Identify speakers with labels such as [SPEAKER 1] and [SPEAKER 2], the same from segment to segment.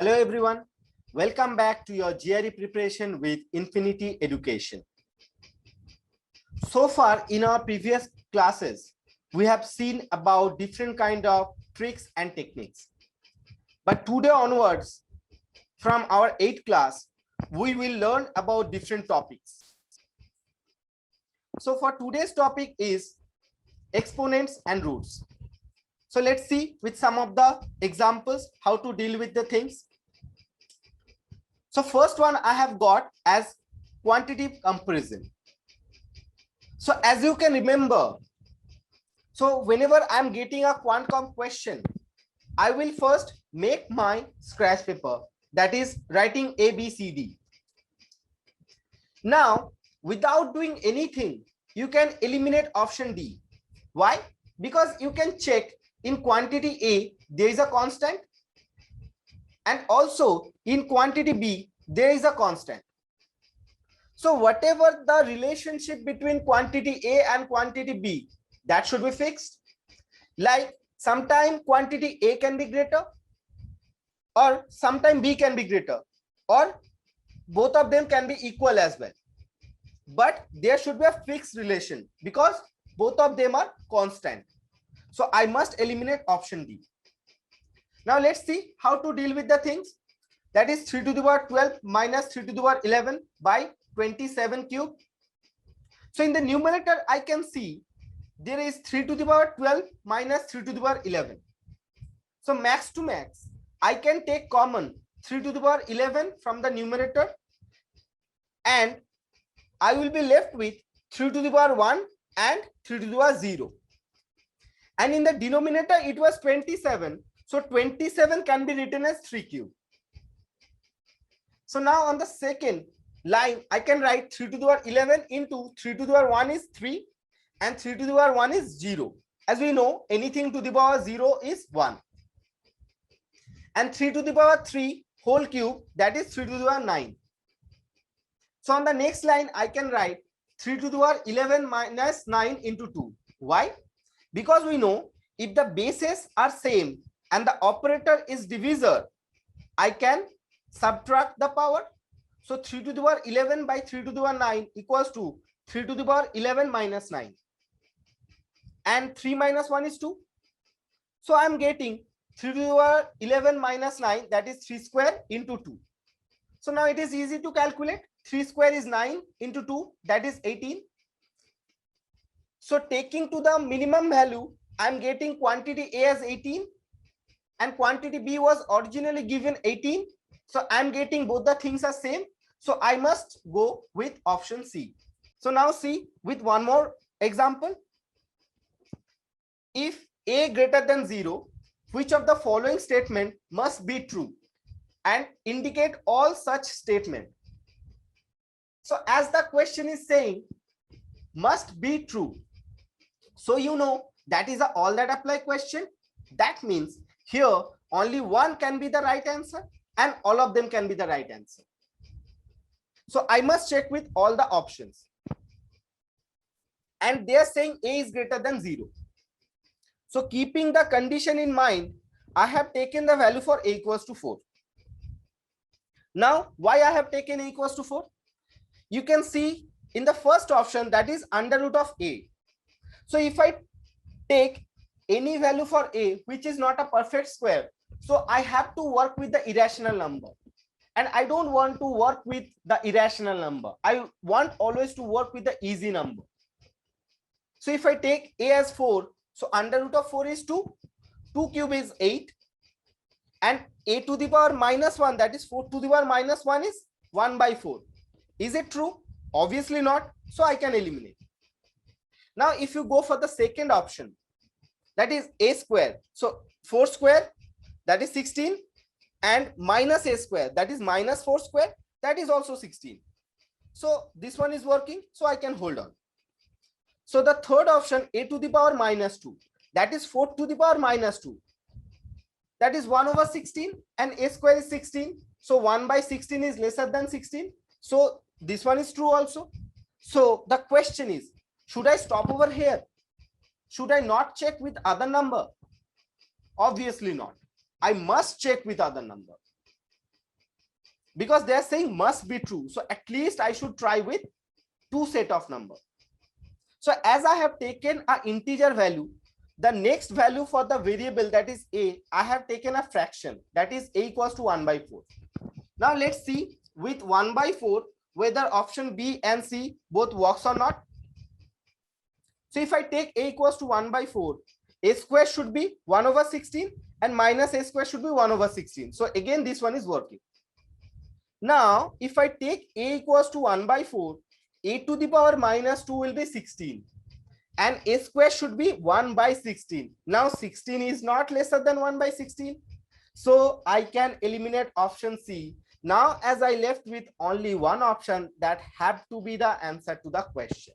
[SPEAKER 1] Hello everyone, welcome back to your GRE preparation with Infinity Education. So far in our previous classes, we have seen about different kind of tricks and techniques. But today onwards, from our 8th class, we will learn about different topics. So for today's topic is exponents and roots. So let's see with some of the examples how to deal with the things. So first one I have got as quantitative comparison. So as you can remember, so whenever I'm getting a quant-com question, I will first make my scratch paper, that is writing A, B, C, D. Now, without doing anything, you can eliminate option D. Why? Because you can check in quantity A, there is a constant. And also in quantity B, there is a constant. So whatever the relationship between quantity A and quantity B, that should be fixed. Like sometime quantity A can be greater, or sometime B can be greater, or both of them can be equal as well. But there should be a fixed relation because both of them are constant. So I must eliminate option D. Now let's see how to deal with the things. That is 3 to the power 12 minus 3 to the power 11 by 27 cube. So in the numerator, I can see there is 3 to the power 12 minus 3 to the power 11. So max to max, I can take common 3 to the power 11 from the numerator, and I will be left with 3 to the power 1 and 3 to the power 0. And in the denominator, it was 27. So 27 can be written as 3 cube. So now on the second line, I can write 3 to the power 11 into 3 to the power 1 is 3 and 3 to the power 1 is 0. As we know, anything to the power 0 is 1. And 3 to the power 3 whole cube, that is 3 to the power 9. So on the next line, I can write 3 to the power 11 minus 9 into 2. Why? Because we know if the bases are same and the operator is divisor, I can subtract the power. So 3 to the power 11 by 3 to the power 9 equals to 3 to the power 11 minus 9. And 3 minus 1 is 2. So I'm getting 3 to the power 11 minus 9, that is 3 square into 2. So now it is easy to calculate. 3 square is 9 into 2, that is 18. So taking to the minimum value, I'm getting quantity A as 18 and quantity B was originally given 18. So I'm getting both the things are same. So I must go with option C. So now see with one more example. If A greater than 0, which of the following statement must be true? And indicate all such statement. So as the question is saying, must be true. So you know that is a all that apply question. That means here only one can be the right answer and all of them can be the right answer. So I must check with all the options. And they are saying A is greater than 0. So keeping the condition in mind, I have taken the value for A equals to 4. Now, why I have taken A equals to 4? You can see in the first option, that is under root of A. So if I take any value for A, which is not a perfect square, so I have to work with the irrational number. And I don't want to work with the irrational number. I want always to work with the easy number. So if I take A as 4, so under root of 4 is 2. 2 cube is 8. And A to the power minus 1, that is 4 to the power minus 1 is 1 by 4. Is it true? Obviously not. So I can eliminate. Now if you go for the second option, that is A square. So 4 square, that is 16. And minus A square, that is minus 4 square, that is also 16. So this one is working, so I can hold on. So the third option, A to the power minus 2, that is 4 to the power minus 2. That is 1 over 16 and A square is 16. So 1 by 16 is lesser than 16. So this one is true also. So the question is, should I stop over here? Should I not check with other number? Obviously not. I must check with other number. because they are saying must be true. So at least I should try with two set of number. So as I have taken an integer value, the next value for the variable, that is a, I have taken a fraction, that is a equals to 1 by 4. Now let's see with 1 by 4 whether option B and C both works or not. So if I take a equals to 1 by 4, a square should be 1 over 16 and minus a square should be 1 over 16. So again this one is working. Now if I take a equals to 1 by 4, a to the power minus 2 will be 16 and a square should be 1 by 16. Now 16 is not lesser than 1 by 16. So I can eliminate option C. Now as I left with only one option, that have to be the answer to the question.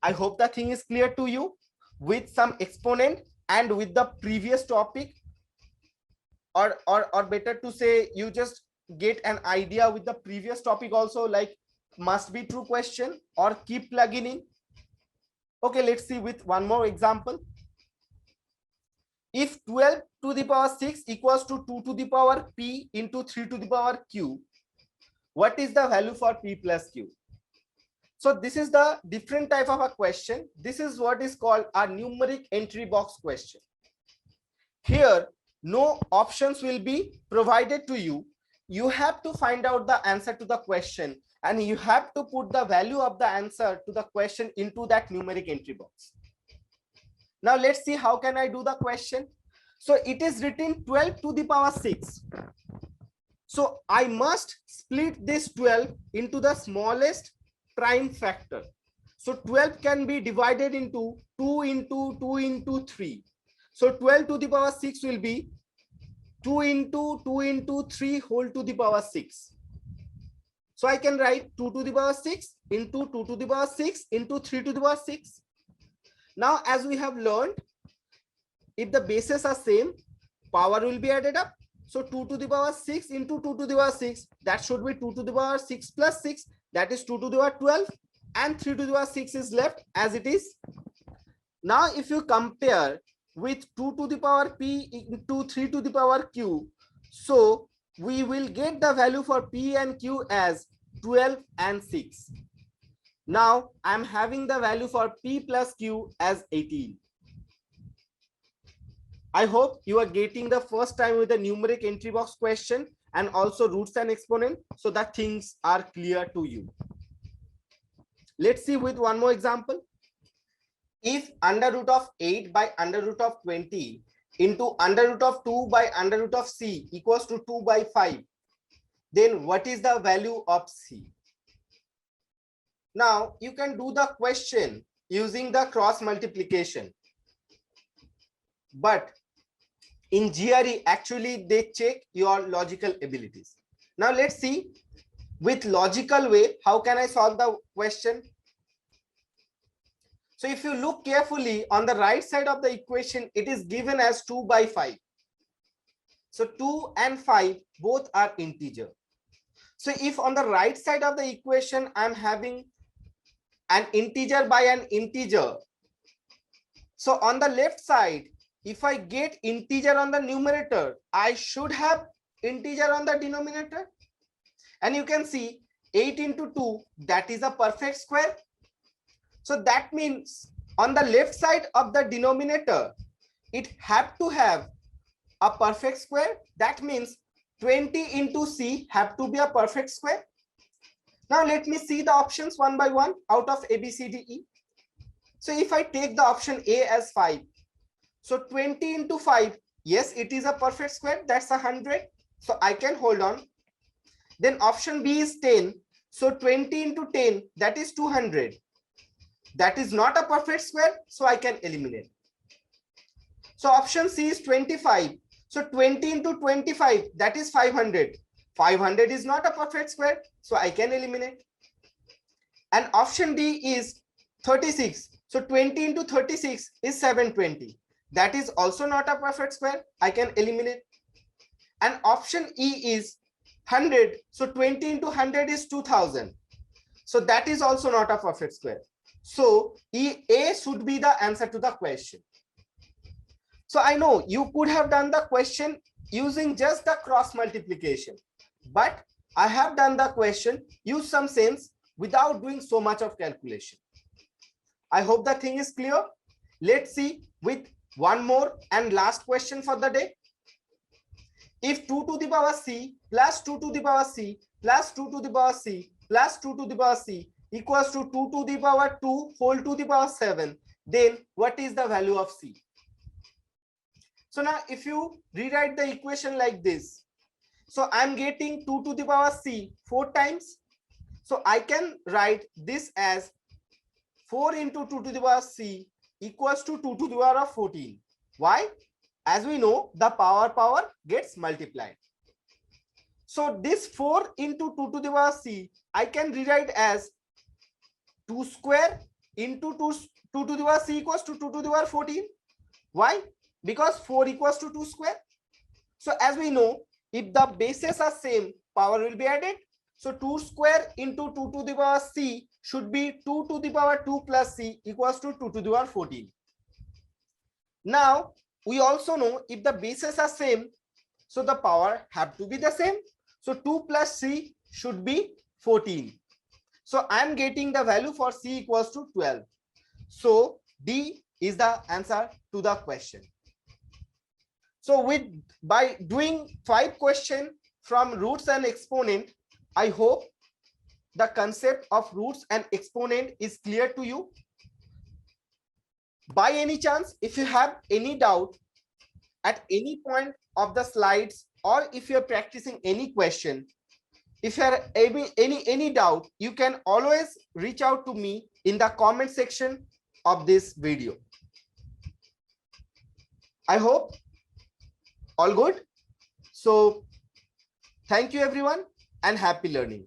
[SPEAKER 1] I hope the thing is clear to you with some exponent and with the previous topic, or better to say you just get an idea with the previous topic also, like must be true question or keep plugging in. Okay, let's see with one more example. If 12 to the power 6 equals to 2 to the power p into 3 to the power q, what is the value for p plus q? So this is the different type of a question. This is what is called a numeric entry box question. Here, no options will be provided to you. You have to find out the answer to the question and you have to put the value of the answer to the question into that numeric entry box. Now let's see how can I do the question. So it is written 12 to the power 6. So I must split this 12 into the smallest prime factor. So 12 can be divided into 2 into 2 into 3. So 12 to the power 6 will be 2 into 2 into 3 whole to the power 6. So I can write 2 to the power 6 into 2 to the power 6 into 3 to the power 6. Now as we have learned, if the bases are same, power will be added up. So 2 to the power 6 into 2 to the power 6, that should be 2 to the power 6 plus 6, that is 2 to the power 12, and 3 to the power 6 is left as it is. Now if you compare with 2 to the power p into 3 to the power q, so we will get the value for p and q as 12 and 6. Now I'm having the value for p plus q as 18. I hope you are getting the first time with the numeric entry box question and also roots and exponent, so that things are clear to you. Let's see with one more example. If under root of 8 by under root of 20 into under root of 2 by under root of c equals to 2 by 5, then what is the value of c? Now you can do the question using the cross multiplication, but in GRE actually they check your logical abilities. Now let's see with logical way how can I solve the question. So if you look carefully on the right side of the equation, it is given as 2 by 5. So 2 and 5 both are integer. So if on the right side of the equation I'm having an integer by an integer, so on the left side, if I get integer on the numerator, I should have integer on the denominator. And you can see 8 into 2, that is a perfect square. So that means on the left side of the denominator, it have to have a perfect square. That means 20 into c have to be a perfect square. Now let me see the options one by one out of A, B, C, D, E. So if I take the option A as 5, so 20 into 5, yes, it is a perfect square, that's 100. So I can hold on. Then option B is 10. So 20 into 10, that is 200. That is not a perfect square, so I can eliminate. So option C is 25. So 20 into 25, that is 500. 500 is not a perfect square, so I can eliminate. And option D is 36. So 20 into 36 is 720. That is also not a perfect square, I can eliminate. And option E is 100. So 20 into 100 is 2000. So that is also not a perfect square. So A should be the answer to the question. So I know you could have done the question using just the cross multiplication. But I have done the question, use some sense without doing so much of calculation. I hope the thing is clear. Let's see with one more and last question for the day. If 2 to the power c plus 2 to the power c plus 2 to the power c plus 2 to the power c equals to 2 to the power 2 whole to the power 7, then what is the value of c? So now if you rewrite the equation like this, so I'm getting 2 to the power c 4 times. So I can write this as 4 into 2 to the power c equals to 2 to the power of 14. Why? As we know, the power gets multiplied. So this 4 into 2 to the power c, I can rewrite as 2 square into 2 to the power c equals to 2 to the power 14. Why? Because 4 equals to 2 square. So as we know, if the bases are same, power will be added. So 2 square into 2 to the power c should be 2 to the power 2 plus c equals to 2 to the power 14. Now, we also know if the bases are same, so the power have to be the same. So 2 plus c should be 14. So I am getting the value for c equals to 12. So D is the answer to the question. So by doing 5 questions from roots and exponent, I hope the concept of roots and exponent is clear to you. By any chance, if you have any doubt at any point of the slides, or if you're practicing any question, if you have any doubt, you can always reach out to me in the comment section of this video. I hope all good. So thank you everyone and happy learning.